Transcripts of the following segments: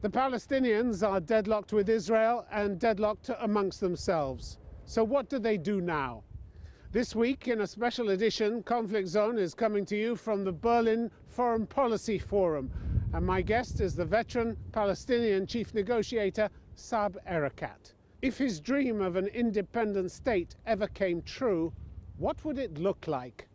The Palestinians are deadlocked with Israel and deadlocked amongst themselves. So what do they do now? This week, in a special edition, Conflict Zone is coming to you from the Berlin Foreign Policy Forum. And my guest is the veteran Palestinian chief negotiator, Saeb Ereqat. If his dream of an independent state ever came true, what would it look like?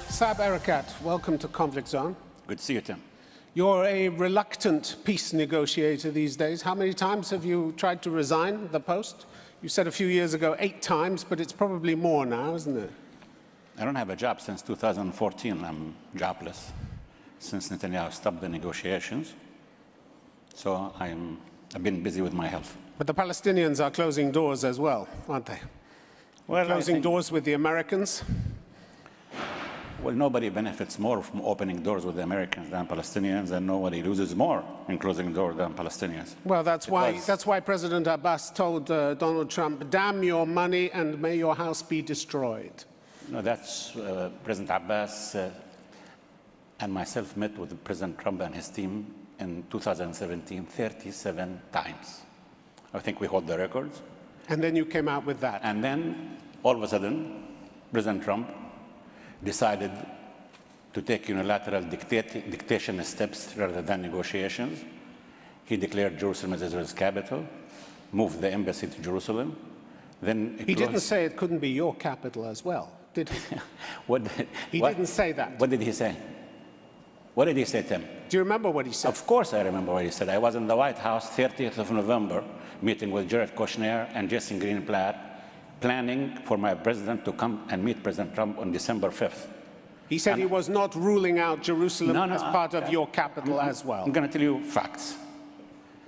Saeb Ereqat, welcome to Conflict Zone. Good to see you, Tim. You're a reluctant peace negotiator these days. How many times have you tried to resign the post? You said a few years ago 8 times, but it's probably more now, isn't it? I don't have a job since 2014. I'm jobless since Netanyahu stopped the negotiations. So I've been busy with my health. But the Palestinians are closing doors as well, aren't they? Well, closing doors with the Americans. Well, nobody benefits more from opening doors with the Americans than Palestinians, and nobody loses more in closing doors than Palestinians. Well, that's why President Abbas told Donald Trump, "Damn your money and may your house be destroyed." No, that's President Abbas and myself met with President Trump and his team in 2017 37 times. I think we hold the records. And then you came out with that. And then, all of a sudden, President Trump decided to take unilateral dictation steps rather than negotiations. He declared Jerusalem as Israel's capital, moved the embassy to Jerusalem. Then he didn't say it couldn't be your capital as well, did he? He didn't say that. What did he say? What did he say, Tim? Do you remember what he said? Of course I remember what he said. I was in the White House 30th of November, meeting with Jared Kushner and Jason Greenblatt, planning for my president to come and meet President Trump on December 5th. He said he was not ruling out Jerusalem as part of your capital as well. I'm going to tell you facts.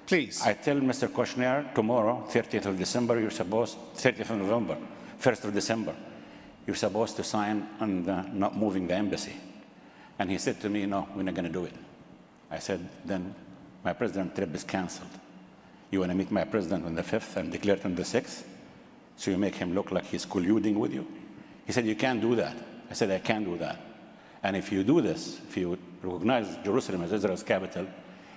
Please. I tell Mr. Kushner tomorrow, 30th of December, 30th of November, 1st of December, you're supposed to sign on not moving the embassy. And he said to me, no, we're not going to do it. I said, then my president's trip is canceled. You want to meet my president on the 5th and declare it on the 6th? So you make him look like he's colluding with you? He said, you can't do that. I said, I can do that. And if you do this, if you recognize Jerusalem as Israel's capital,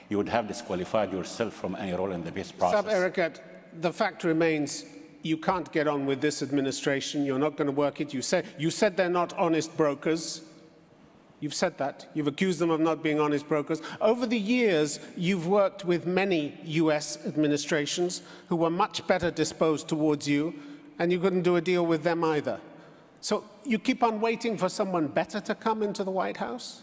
you would have disqualified yourself from any role in the peace process. Saeb Ereqat, the fact remains you can't get on with this administration. You're not going to work it. You said they're not honest brokers. You've said that. You've accused them of not being honest brokers. Over the years, you've worked with many US administrations who were much better disposed towards you, and you couldn't do a deal with them either. So you keep on waiting for someone better to come into the White House?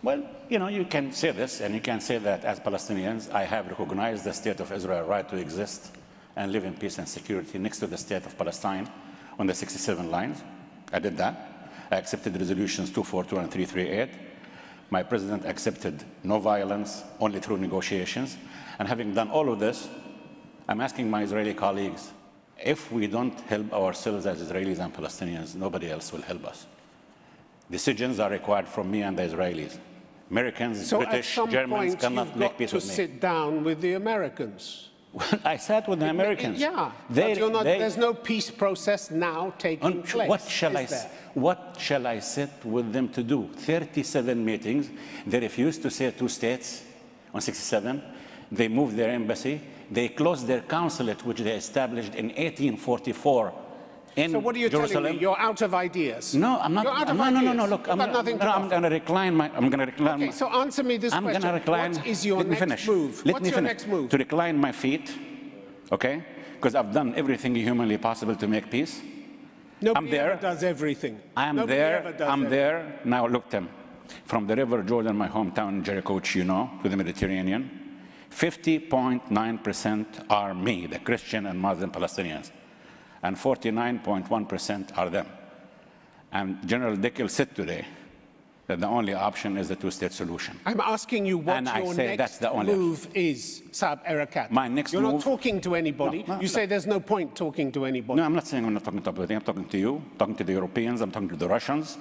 Well, you know, you can say this, and you can say that as Palestinians, I have recognized the state of Israel's right to exist and live in peace and security next to the state of Palestine on the 67 lines. I did that. I accepted resolutions 242 and 338. My president accepted no violence, only through negotiations. And having done all of this, I'm asking my Israeli colleagues, if we don't help ourselves as Israelis and Palestinians, nobody else will help us. Decisions are required from me and the Israelis. Americans, British, Germans cannot make peace with me. So at some point you've got to sit down with the Americans. Well, I sat with the Americans. Yeah, but there's no peace process now taking place. What shall I sit with them to do? 37 meetings. They refused to say 2 states on 67. They moved their embassy. They closed their consulate, which they established in 1844 in Jerusalem. So what are you telling me? You're out of ideas? No, I'm not. You're out of ideas. No. Look, I'm going to recline my. Okay, so answer me this question. I'm going to recline. What is your next move? What's your next move? To recline my feet, okay? Because I've done everything humanly possible to make peace. Nobody ever does everything. I'm there. Now look, Tim, from the River Jordan, my hometown, Jericho, which you know, to the Mediterranean, 50.9% are me, the Christian and Muslim Palestinians, and 49.1% are them. And General Dickel said today that the only option is the 2-state solution. I'm asking you what your next move is, Saeb Ereqat. My next move... You're not talking to anybody. You say there's no point talking to anybody. No, I'm not saying I'm not talking to anybody. I'm talking to you, talking to the Europeans, I'm talking to the Russians.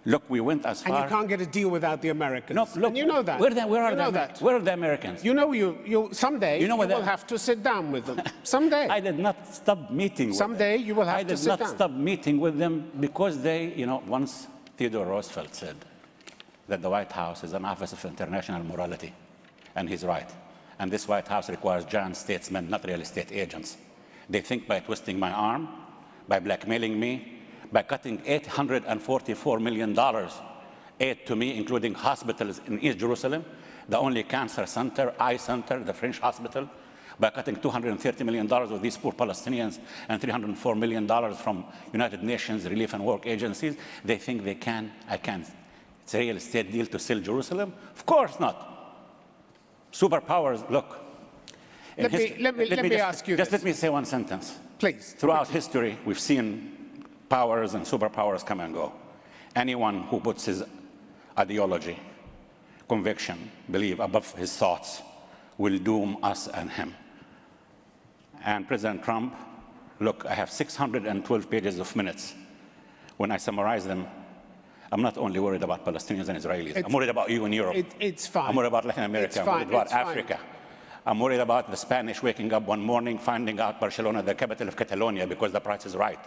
Look, we went as far. And you can't get a deal without the Americans. No, look, and you know that. Where are the Americans? You know, someday you will have to sit down with them. Someday. I did not stop meeting with them. Someday you will have to sit down. I did not stop meeting with them because they, once Theodore Roosevelt said that the White House is an office of international morality. And he's right. And this White House requires giant statesmen, not real estate agents. They think by twisting my arm, by blackmailing me, by cutting $844 million aid to me, including hospitals in East Jerusalem, the only cancer center, eye center, the French hospital, by cutting $230 million of these poor Palestinians and $304 million from United Nations relief and work agencies, they think they can, it's a real estate deal to sell Jerusalem? Of course not. Superpowers, look. Let me ask you this. Just let me say one sentence. Please. Throughout history, we've seen powers and superpowers come and go. Anyone who puts his ideology, conviction, belief above his thoughts will doom us and him. And President Trump, look, I have 612 pages of minutes. When I summarize them, I'm not only worried about Palestinians and Israelis. I'm worried about you in Europe. It's fine. I'm worried about Latin America. I'm worried about Africa. I'm worried about the Spanish waking up one morning, finding out Barcelona, the capital of Catalonia, because the price is right.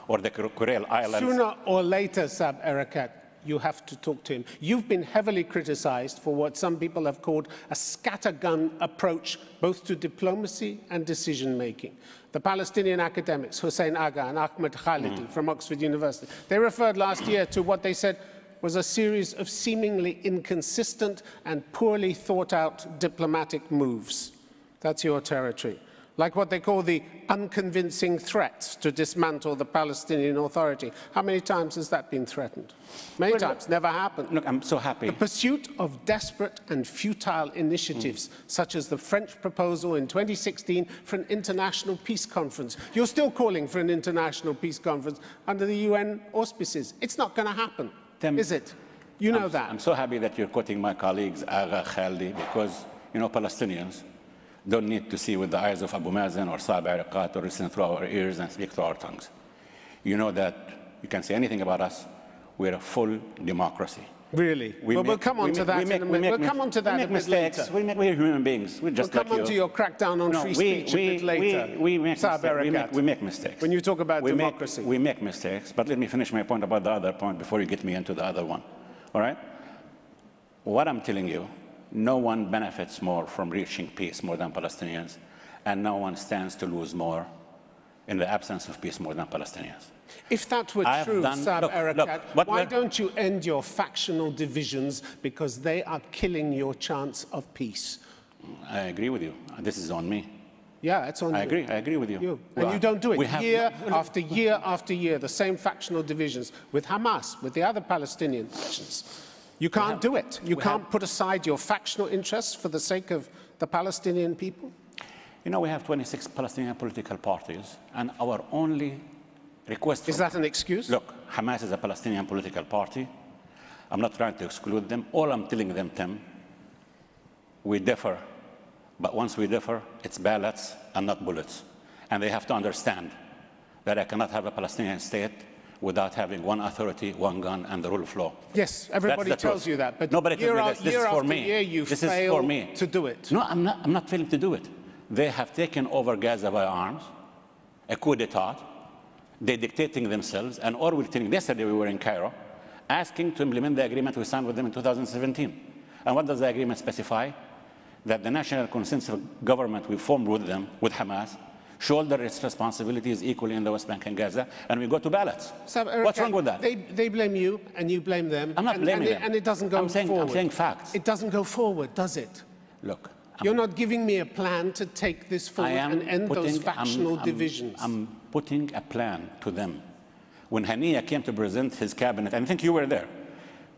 Or the Kuril Islands. Sooner or later, Saeb Ereqat, you have to talk to him. You've been heavily criticized for what some people have called a scattergun approach, both to diplomacy and decision-making. The Palestinian academics, Hussein Agha and Ahmed Khalidi from Oxford University, they referred last year to what they said was a series of seemingly inconsistent and poorly thought-out diplomatic moves. That's your territory. Like what they call the unconvincing threats to dismantle the Palestinian Authority. How many times has that been threatened? Many times, never happened. Look, I'm so happy. The pursuit of desperate and futile initiatives, such as the French proposal in 2016 for an international peace conference. You're still calling for an international peace conference under the UN auspices. It's not going to happen, is it? You know that. I'm so happy that you're quoting my colleagues, Agha, Khaldi, because, Palestinians don't need to see with the eyes of Abu Mazen or Saeb Ereqat or listen through our ears and speak through our tongues. You know that you can say anything about us. We're a full democracy. Really? We'll come on to that in a minute. We'll come on to that a bit later. We're human beings. We're just we'll come on to your crackdown on free speech a bit later. We make mistakes. When you talk about democracy. We make mistakes. But let me finish my point about the other point before you get me into the other one. All right? What I'm telling you, no one benefits more from reaching peace more than Palestinians, and no one stands to lose more in the absence of peace more than Palestinians. If that were true, Saeb Ereqat, why don't you end your factional divisions, because they are killing your chance of peace? I agree with you. This is on me. Yeah, it's on you. I agree with you. And you don't do it year after year after year, the same factional divisions with Hamas, with the other Palestinian factions. You can't do it. You can't put aside your factional interests for the sake of the Palestinian people? We have 26 Palestinian political parties, and our only request... Is that an excuse? Look, Hamas is a Palestinian political party. I'm not trying to exclude them. All I'm telling them, Tim, we differ. But once we differ, it's ballots and not bullets. And they have to understand that I cannot have a Palestinian state without having one authority, one gun, and the rule of law. Yes, everybody tells you that, but nobody tells me this. This is for me. Year you fail to do it. No, I'm not failing to do it. They have taken over Gaza by arms, a coup d'etat. They're dictating themselves, and all we're telling, yesterday we were in Cairo, asking to implement the agreement we signed with them in 2017. And what does the agreement specify? That the national consensus government we formed with them, with Hamas, shoulder its responsibilities equally in the West Bank and Gaza, and we go to ballots. What's wrong with that? They blame you, and you blame them. I'm not blaming them. And it doesn't go forward. I'm saying facts. It doesn't go forward, does it? Look. You're not giving me a plan to take this forward and end those factional divisions. I'm putting a plan to them. When Haniya came to present his cabinet, and I think you were there,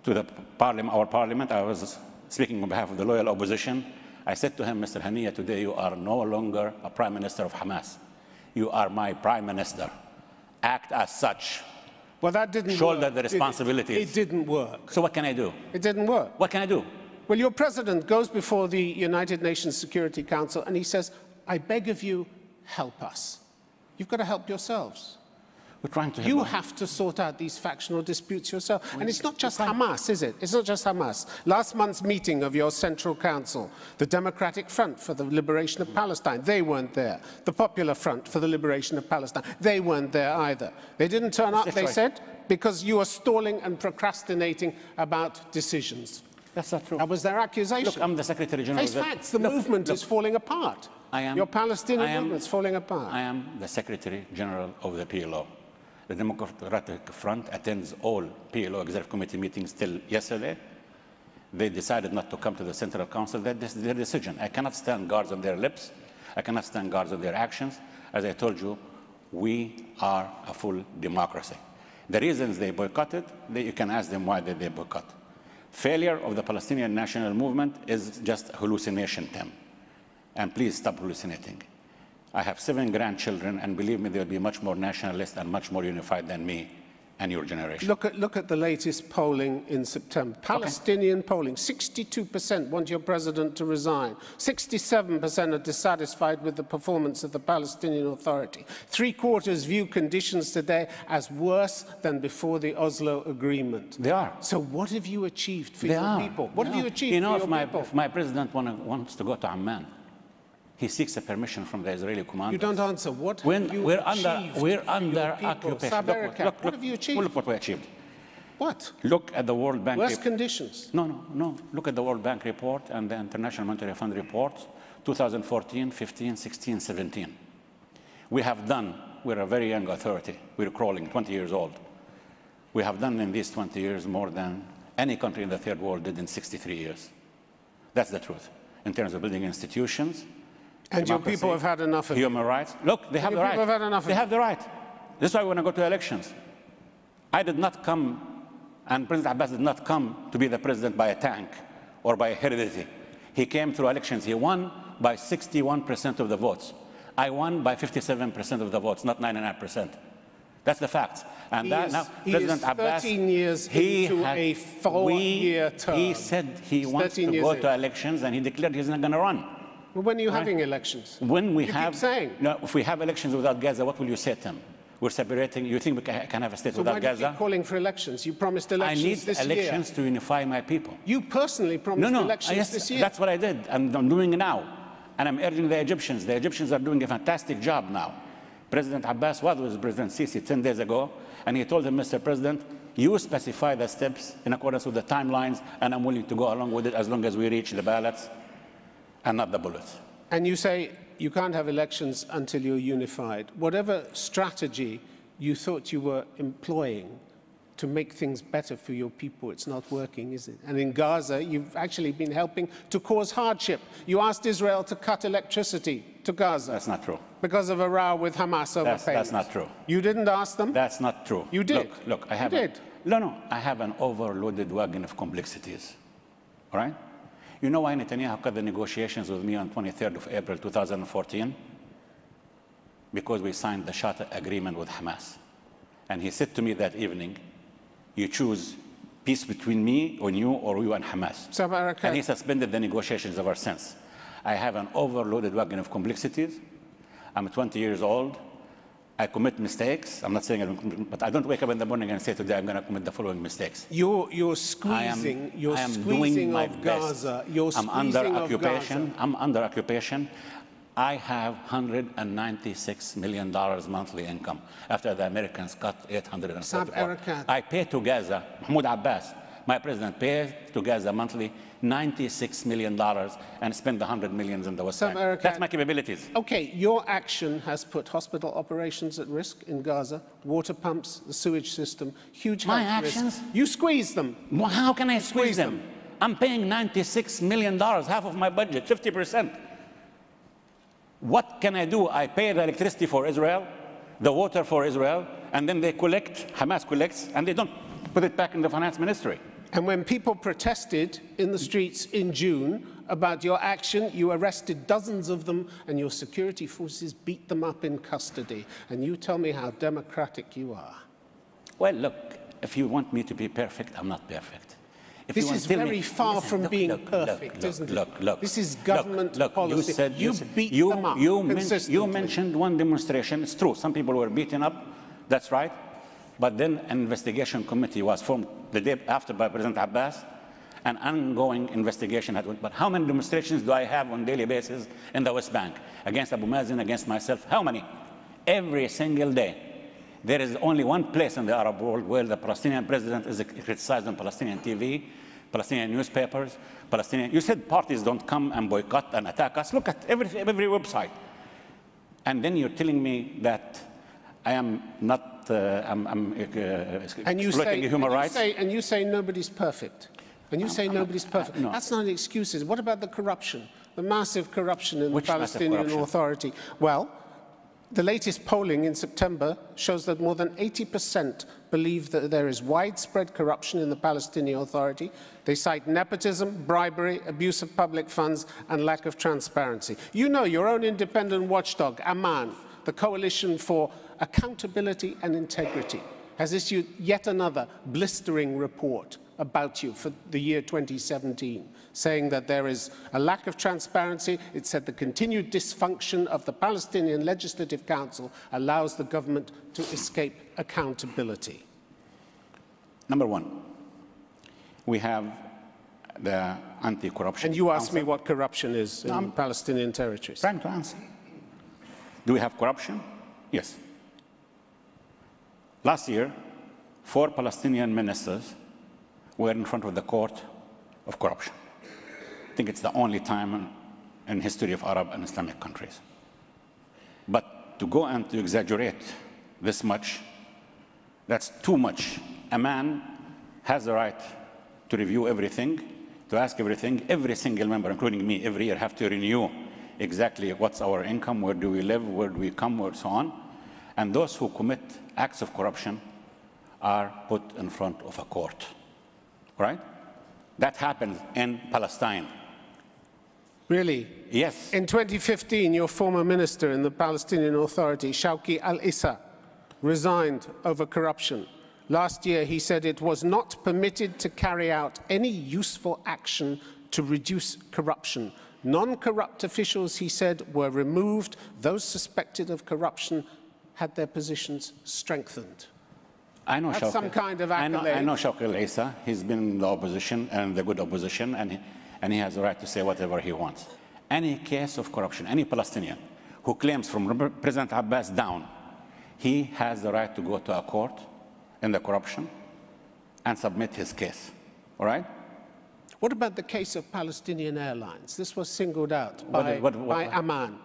to the our parliament, I was speaking on behalf of the loyal opposition. I said to him, Mr. Haniya, today you are no longer a prime minister of Hamas. You are my prime minister. Act as such. Well, that didn't work. Shoulder the responsibilities. It didn't work. So what can I do? It didn't work. What can I do? Well, your president goes before the United Nations Security Council and he says, I beg of you, help us. You've got to help yourselves. We're trying to help You them. have to sort out these factional disputes yourself. And it's not just Hamas, is it? It's not just Hamas. Last month's meeting of your Central Council, the Democratic Front for the Liberation of Palestine, they weren't there. The Popular Front for the Liberation of Palestine, they weren't there either. They didn't turn up, they said, because you are stalling and procrastinating about decisions. That's not true. That was their accusation. Look, I'm the Secretary General. Face facts, the movement is falling apart. Your Palestinian movement is falling apart. I am the Secretary General of the PLO. The Democratic Front attends all PLO Executive Committee meetings till yesterday. They decided not to come to the Central Council. That's their decision. I cannot stand guards on their lips. I cannot stand guards on their actions. As I told you, we are a full democracy. The reasons they boycotted, you can ask them why did they boycott. Failure of the Palestinian national movement is just a hallucination, Tem. And please stop hallucinating. I have 7 grandchildren, and believe me, they'll be much more nationalist and much more unified than me and your generation. Look at the latest polling in September. Palestinian polling, 62% want your president to resign. 67% are dissatisfied with the performance of the Palestinian Authority. 3/4 view conditions today as worse than before the Oslo Agreement. They are. So what have you achieved for your people? What have you achieved for your people? If my president wants to go to Amman, he seeks a permission from the Israeli commander. You don't answer. What have you we're achieved under for your people? occupation. Saeb Ereqat, what have you achieved? Look what we achieved. What? Look at the World Bank. Worse conditions. No. Look at the World Bank report and the International Monetary Fund report, 2014, 15, 16, 17. We're a very young authority. We're crawling, 20 years old. We have done in these 20 years more than any country in the third world did in 63 years. That's the truth. In terms of building institutions, and your people have had enough of human rights. Look, they have the right. They have the right. This is why we want to go to elections. I did not come, and President Abbas did not come to be the president by a tank or by heredity. He came through elections. He won by 61% of the votes. I won by 57% of the votes, not 99%. That's the fact. And now President Abbas, 13 years into a 4-year term. He said he wants to go to elections, and he declared he's not going to run. Well, when are you having elections? When we you have, keep saying. No, if we have elections without Gaza, what will you say to them? We're separating. You think we can have a state without Gaza? Why do you keep calling for elections? You promised elections this year. I need elections to unify my people. You personally promised elections this year. That's what I did, and I'm doing it now. And I'm urging the Egyptians. The Egyptians are doing a fantastic job now. President Abbas was with President Sisi 10 days ago, and he told him, Mr. President, you specify the steps in accordance with the timelines, and I'm willing to go along with it as long as we reach the ballots and not the bullets. And you say you can't have elections until you're unified. Whatever strategy you thought you were employing to make things better for your people, it's not working, is it? And in Gaza, you've actually been helping to cause hardship. You asked Israel to cut electricity to Gaza. That's not true. Because of a row with Hamas over payments. That's not true. You didn't ask them? That's not true. You did. Look, I have. You did. No, I have an overloaded wagon of complexities. All right? You know why Netanyahu cut the negotiations with me on 23rd of April 2014? Because we signed the Shatta agreement with Hamas. And he said to me that evening, you choose peace between me or you and Hamas. Saeb Ereqat. And he suspended the negotiations ever since. I have an overloaded wagon of complexities. I'm 20 years old. I commit mistakes. I'm not saying I don't, but I don't wake up in the morning and say today I'm going to commit the following mistakes. You're squeezing. You're squeezing of Gaza. You're squeezing of Gaza. I'm under occupation. I have $196 million monthly income after the Americans cut $844. I pay to Gaza, Mahmoud Abbas, my president, pays to Gaza monthly $96 million and spend $100 million in the West Bank. That's my capabilities. Okay, your action has put hospital operations at risk in Gaza, water pumps, the sewage system, huge health actions? risk. You squeeze them. Well, how can I squeeze them? I'm paying $96 million, half of my budget, 50%. What can I do? I pay the electricity for Israel, the water for Israel, and then they collect, Hamas collects, and they don't put it back in the finance ministry. And when people protested in the streets in June about your action, you arrested dozens of them and your security forces beat them up in custody. And you tell me how democratic you are. Well, look, if you want me to be perfect, I'm not perfect. If this is very far from being perfect, isn't it? Look, this is government policy. You beat them up consistently. You mentioned one demonstration. It's true. Some people were beaten up. That's right. But then an investigation committee was formed the day after by President Abbas. An ongoing investigation had went. But how many demonstrations do I have on a daily basis in the West Bank? Against Abu Mazen, against myself? How many? Every single day. There is only one place in the Arab world where the Palestinian president is criticized on Palestinian TV, Palestinian newspapers, Palestinian. You said parties don't come and boycott and attack us. Look at every website. And then you're telling me that I am not, exploiting human rights? And you say nobody's perfect. And you say nobody's perfect. No. That's not excuses. What about the corruption, the massive corruption in the Palestinian Authority? Well, the latest polling in September shows that more than 80% believe that there is widespread corruption in the Palestinian Authority. They cite nepotism, bribery, abuse of public funds, and lack of transparency. You know, your own independent watchdog, Amman, the Coalition for Accountability and Integrity, has issued yet another blistering report about you for the year 2017, saying that there is a lack of transparency. It said the continued dysfunction of the Palestinian Legislative Council allows the government to escape accountability. Number one, we have the anti-corruption. And you asked me what corruption is in Palestinian territories. Trying to answer. Do we have corruption? Yes. Last year, 4 Palestinian ministers were in front of the court of corruption. I think it's the only time in history of Arab and Islamic countries. But to go and to exaggerate this much, that's too much. A man has the right to review everything, to ask everything. Every single member, including me, every year have to renew exactly what's our income, where do we live, where do we come, and so on. And those who commit acts of corruption are put in front of a court. Right? That happened in Palestine. Really? Yes. In 2015, your former minister in the Palestinian Authority, Shawki al-Issa, resigned over corruption. Last year, he said it was not permitted to carry out any useful action to reduce corruption. Non-corrupt officials, he said, were removed. Those suspected of corruption had their positions strengthened. I know That's some kind of accolade. I know Shawki al-Issa. He's been in the opposition, and the good opposition, and he has the right to say whatever he wants. Any case of corruption, any Palestinian who claims from President Abbas down, he has the right to go to a court in the corruption and submit his case. All right? What about the case of Palestinian Airlines? This was singled out by Amman.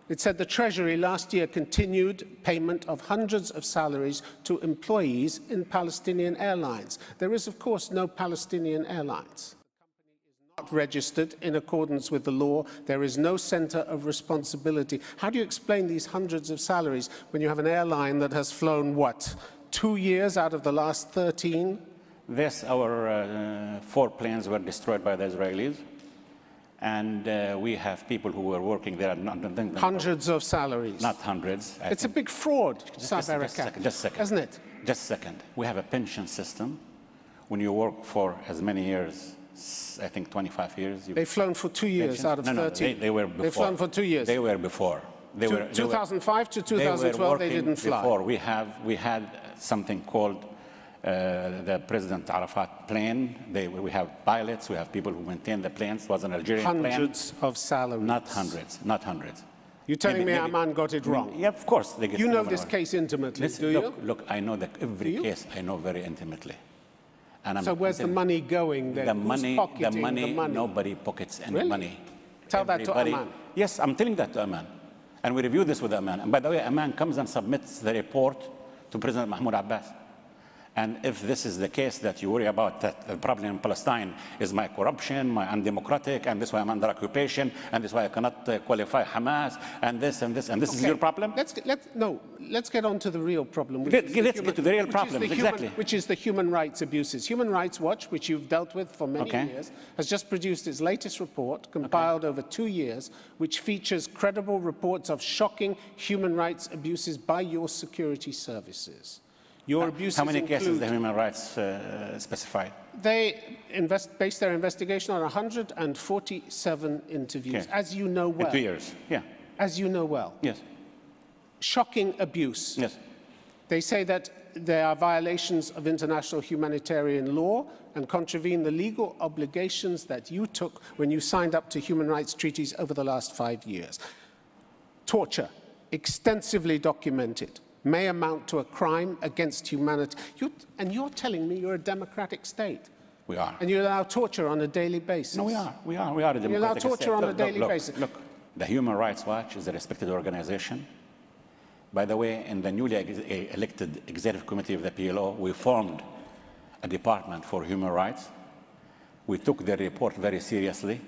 It said the Treasury last year continued payment of hundreds of salaries to employees in Palestinian Airlines. There is, of course, no Palestinian Airlines. The company is not registered in accordance with the law. There is no center of responsibility. How do you explain these hundreds of salaries when you have an airline that has flown, what, 2 years out of the last 13? Yes, our 4 planes were destroyed by the Israelis. And we have people who were working there. Hundreds of salaries. Not hundreds. It's a big fraud, Saeb Ereqat, just a second. Isn't it? Just a second. We have a pension system. When you work for as many years, I think 25 years. They've flown for 2 years out of 13. They were before. They've flown for 2 years. They were before. 2005 to 2012, they didn't fly. Before. We had something called the President Arafat plane. We have pilots, we have people who maintain the planes. It was an Algerian plane. Hundreds of salaries. Not hundreds, not hundreds. You're telling me Amman got it wrong? Yeah, of course. They get you know this case intimately, do you? Look, I know that every case I know very intimately. And so where's the money going then? The money, nobody pockets any money. Tell that to Amman. Yes, I'm telling that to Amman. And we review this with Amman. And by the way, Amman comes and submits the report to President Mahmoud Abbas. And if this is the case that you worry about, that the problem in Palestine is my corruption, my undemocratic, and this is why I'm under occupation, and this is why I cannot qualify Hamas, and this is your problem? Let's get on to the real problem. Let's get to the real problem, exactly. Which is the human rights abuses. Human Rights Watch, which you've dealt with for many years, has just produced its latest report, compiled over 2 years, which features credible reports of shocking human rights abuses by your security services. Your abuses How many cases the human rights specified? They base their investigation on 147 interviews, as you know well. In 2 years, yeah. As you know well. Yes. Shocking abuse. Yes. They say that there are violations of international humanitarian law and contravene the legal obligations that you took when you signed up to human rights treaties over the last 5 years. Torture, extensively documented, may amount to a crime against humanity. And you're telling me you're a democratic state. We are. And you allow torture on a daily basis. No, we are. We are a democratic state. You allow torture on a daily basis. Look, the Human Rights Watch is a respected organization. By the way, in the newly elected executive committee of the PLO, we formed a department for human rights. We took their report very seriously.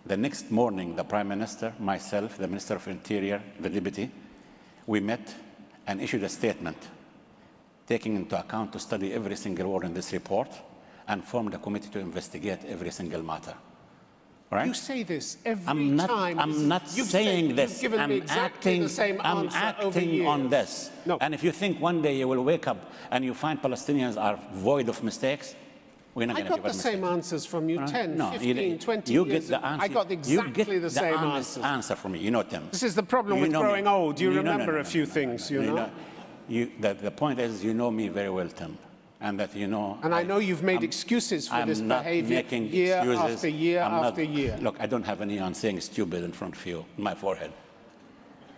The next morning, the Prime Minister, myself, the Minister of Interior, the Deputy, we met and issued a statement taking into account to study every single word in this report and formed a committee to investigate every single matter. Right? You say this every time. I'm not saying this. I'm acting on this. No. And if you think one day you will wake up and you find Palestinians are void of mistakes, we're not going to give up mistakes. I got the same answers from you 10, no, 15, 20 you years get the answer. I got exactly the same answer from me. You know, Tim. This is the problem with growing old. You remember a few things, you know? The point is, you know me very well, Tim. And that you know. And I know you've made excuses for this behavior year after year after year. Look, I don't have a neon saying stupid in front of you, in my forehead.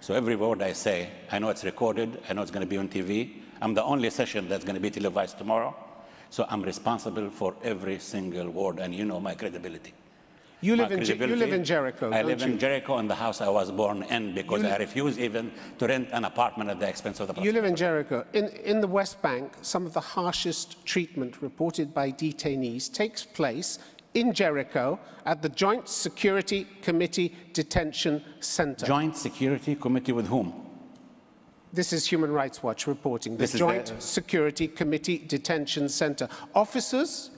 So every word I say, I know it's recorded, I know it's going to be on TV. I'm the only session that's going to be televised tomorrow. So I'm responsible for every single word, and you know my credibility. You live in Jericho, I live in Jericho, in the house I was born in, because I refuse even to rent an apartment at the expense of the Palestinians. You live in Jericho. In the West Bank, some of the harshest treatment reported by detainees takes place in Jericho at the Joint Security Committee Detention Center. Joint Security Committee with whom? This is Human Rights Watch reporting. The Joint Security Committee Detention Center. Officers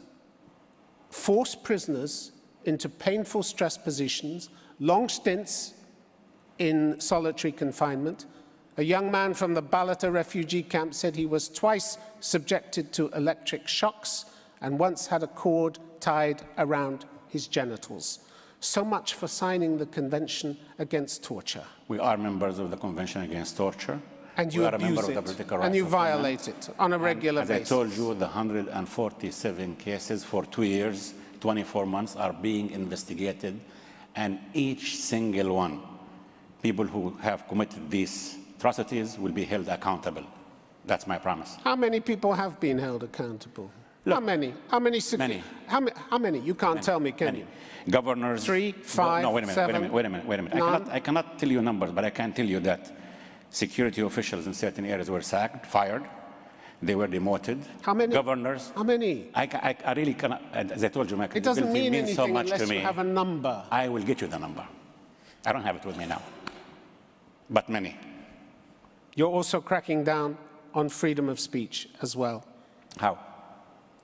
force prisoners into painful stress positions, long stints in solitary confinement. A young man from the Balata refugee camp said he was twice subjected to electric shocks and once had a cord tied around his genitals. So much for signing the Convention Against Torture. We are members of the Convention Against Torture. And you abuse it, and you violate it on a regular basis. As I told you, the 147 cases for 2 years, 24 months are being investigated, and each single one, people who have committed these atrocities will be held accountable. That's my promise. How many people have been held accountable? Look, how many? How many? Many. How many? You can't tell me, can you? Governors. 3, 5, no, wait a minute, 7, wait a minute. I cannot tell you numbers, but I can tell you that security officials in certain areas were sacked, fired. They were demoted. How many? Governors. How many? I really cannot, as I told you, my credibility means so much to me. It doesn't mean anything unless you have a number. I will get you the number. I don't have it with me now, but many. You're also cracking down on freedom of speech as well. How?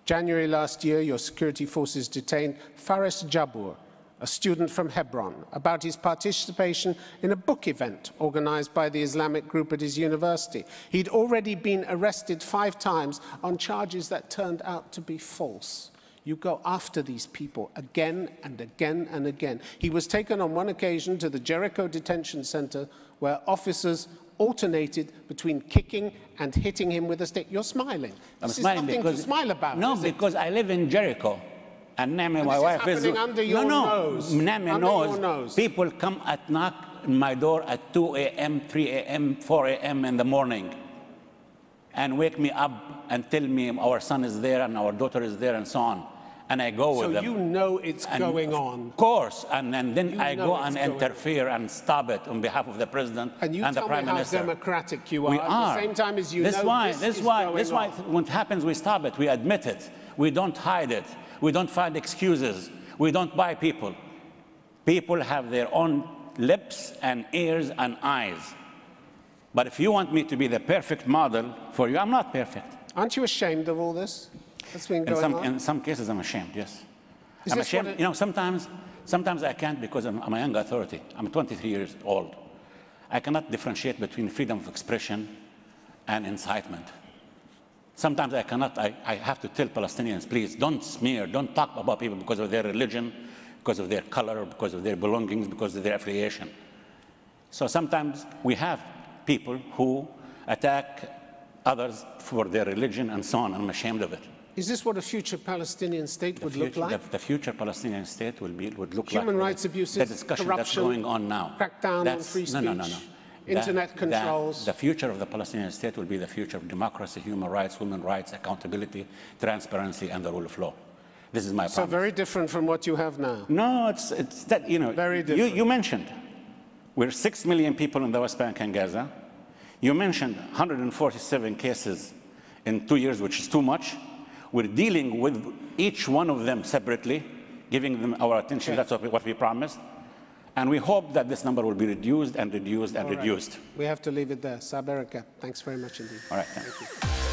January last year, your security forces detained Faris Jabbour, a student from Hebron, about his participation in a book event organized by the Islamic group at his university. He'd already been arrested 5 times on charges that turned out to be false. You go after these people again and again and again. He was taken on one occasion to the Jericho Detention Center, where officers alternated between kicking and hitting him with a stick. You're smiling. This is nothing to smile about. No, because I live in Jericho. And Nami, my wife, is under your nose. Nami knows. People come at knock on my door at 2 a.m., 3 a.m., 4 a.m. in the morning and wake me up and tell me our son is there and our daughter is there and so on. And I go with them. So you know it's going on. Of course. And then I go and interfere and stop it on behalf of the president and the prime minister. How democratic you are. We are. At the same time as you That's know why when it happens, we stop it. We admit it. We don't hide it. We don't find excuses. We don't buy people. People have their own lips and ears and eyes. But if you want me to be the perfect model for you, I'm not perfect. Aren't you ashamed of all this that's been going on? In some cases, I'm ashamed, yes. I'm ashamed. You know, sometimes I can't because I'm a young authority. I'm 23 years old. I cannot differentiate between freedom of expression and incitement. Sometimes I cannot, I have to tell Palestinians, please don't smear, don't talk about people because of their religion, because of their color, because of their belongings, because of their affiliation. So sometimes we have people who attack others for their religion and so on. I'm ashamed of it. Is this what a future Palestinian state would look like? The future Palestinian state would look like human rights abuses, the discussion that's going on now. Crackdown on free speech, no. internet controls. The future of the Palestinian state will be the future of democracy, human rights, women's rights, accountability, transparency, and the rule of law. This is my promise. So very different from what you have now. No, it's that, you know, very different. You mentioned we're 6 million people in the West Bank and Gaza. You mentioned 147 cases in 2 years, which is too much. We're dealing with each one of them separately, giving them our attention. Okay. That's what we promised. And we hope that this number will be reduced and reduced and reduced. We have to leave it there. Saeb Ereqat, thanks very much indeed. All right, thank you.